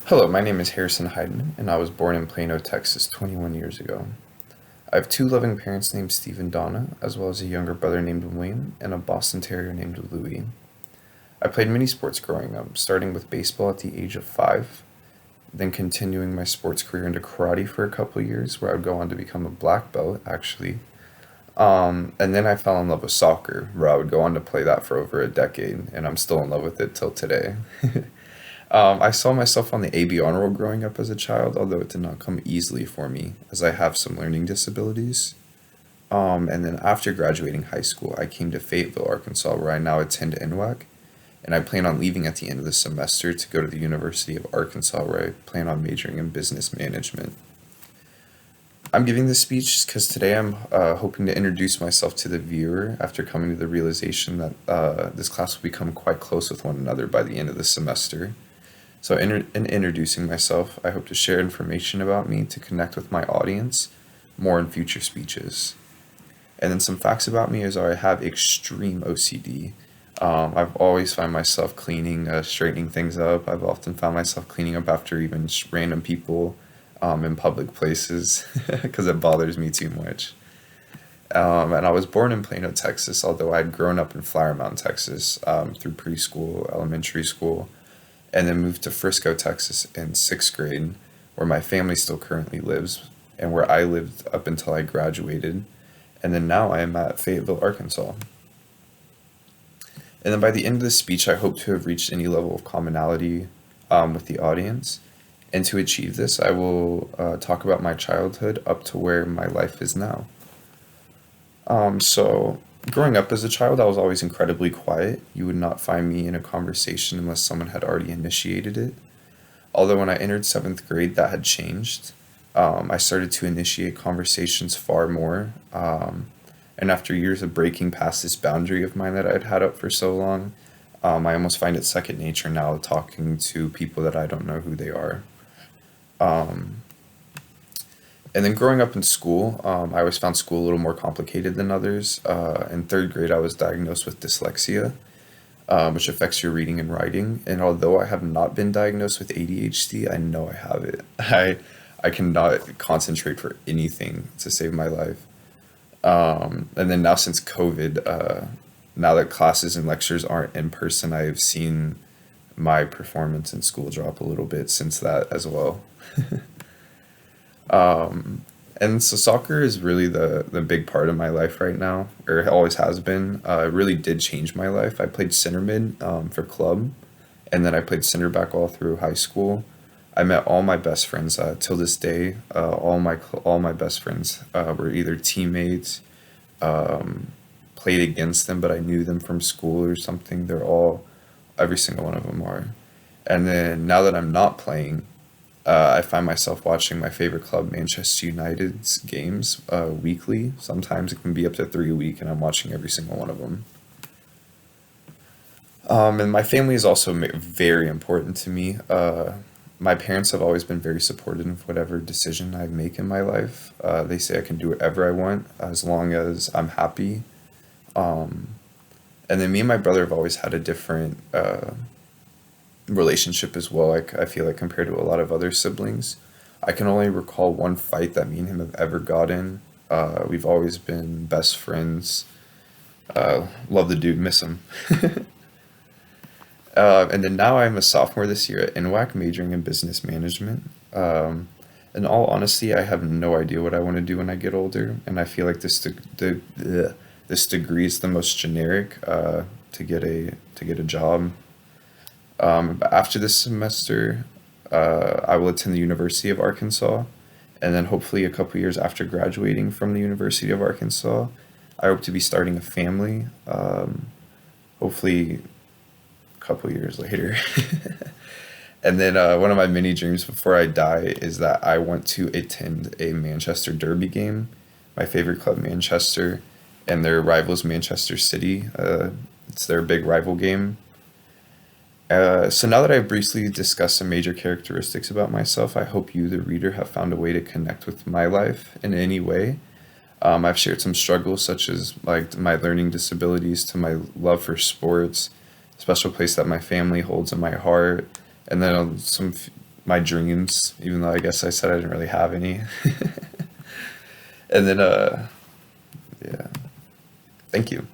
Hello, my name is Harrison Hyden, and I was born in Plano, Texas 21 years ago. I have two loving parents named Steve and Donna, as well as a younger brother named William and a Boston Terrier named Louie. I played many sports growing up, starting with baseball at the age of 5, then continuing my sports career into karate for a couple of years, where I would go on to become a black belt, actually. And then I fell in love with soccer, where I would go on to play that for over a decade, and I'm still in love with it till today. I saw myself on the AB honor roll growing up as a child, although it did not come easily for me, as I have some learning disabilities. And then after graduating high school, I came to Fayetteville, Arkansas, where I now attend NWAC, and I plan on leaving at the end of the semester to go to the University of Arkansas, where I plan on majoring in business management. I'm giving this speech because today I'm hoping to introduce myself to the viewer after coming to the realization that this class will become quite close with one another by the end of the semester. So, in introducing myself, I hope to share information about me to connect with my audience more in future speeches. And then some facts about me is I have extreme OCD. I've always found myself cleaning, straightening things up. I've often found myself cleaning up after even random people in public places because it bothers me too much. And I was born in Plano, Texas, although I'd grown up in Flower Mound, Texas through preschool, elementary school, and then moved to Frisco, Texas in sixth grade, where my family still currently lives and where I lived up until I graduated. And then now I am at Fayetteville, Arkansas. And then by the end of the speech, I hope to have reached any level of commonality with the audience. And to achieve this, I will talk about my childhood up to where my life is now. So, growing up as a child, I was always incredibly quiet. You would not find me in a conversation unless someone had already initiated it. Although when I entered seventh grade, that had changed. I started to initiate conversations far more. And after years of breaking past this boundary of mine that I'd had up for so long, I almost find it second nature now talking to people that I don't know who they are. Um, and then growing up in school, I always found school a little more complicated than others. In third grade, I was diagnosed with dyslexia, which affects your reading and writing. And although I have not been diagnosed with ADHD, I know I have it. I cannot concentrate for anything to save my life. And then now since COVID, now that classes and lectures aren't in person, I've seen my performance in school drop a little bit since that as well. And so soccer is really the big part of my life right now, or it always has been. It really did change my life. I played center mid for club, and then I played center back all through high school. I met all my best friends till this day. All my best friends were either teammates, played against them, but I knew them from school or something. Every single one of them are. And then now that I'm not playing, I find myself watching my favorite club, Manchester United's games weekly. Sometimes it can be up to 3 a week, and I'm watching every single one of them. And my family is also very important to me. My parents have always been very supportive of whatever decision I make in my life. They say I can do whatever I want as long as I'm happy. Um, and then me and my brother have always had a different relationship as well. I feel like compared to a lot of other siblings, I can only recall one fight that me and him have ever gotten. We've always been best friends. Love the dude, miss him. And then now I'm a sophomore this year at NWAC, majoring in business management. In all honesty, I have no idea what I want to do when I get older, and I feel like this degree is the most generic to get a job. But after this semester, I will attend the University of Arkansas, and then hopefully a couple years after graduating from the University of Arkansas, I hope to be starting a family. Hopefully a couple years later. And then one of my mini dreams before I die is that I want to attend a Manchester Derby game. My favorite club, Manchester, and their rivals, Manchester City. It's their big rival game. So now that I've briefly discussed some major characteristics about myself, I hope you, the reader, have found a way to connect with my life in any way. I've shared some struggles such as like my learning disabilities to my love for sports, special place that my family holds in my heart, and then my dreams, even though I guess I said I didn't really have any. And then, yeah, thank you.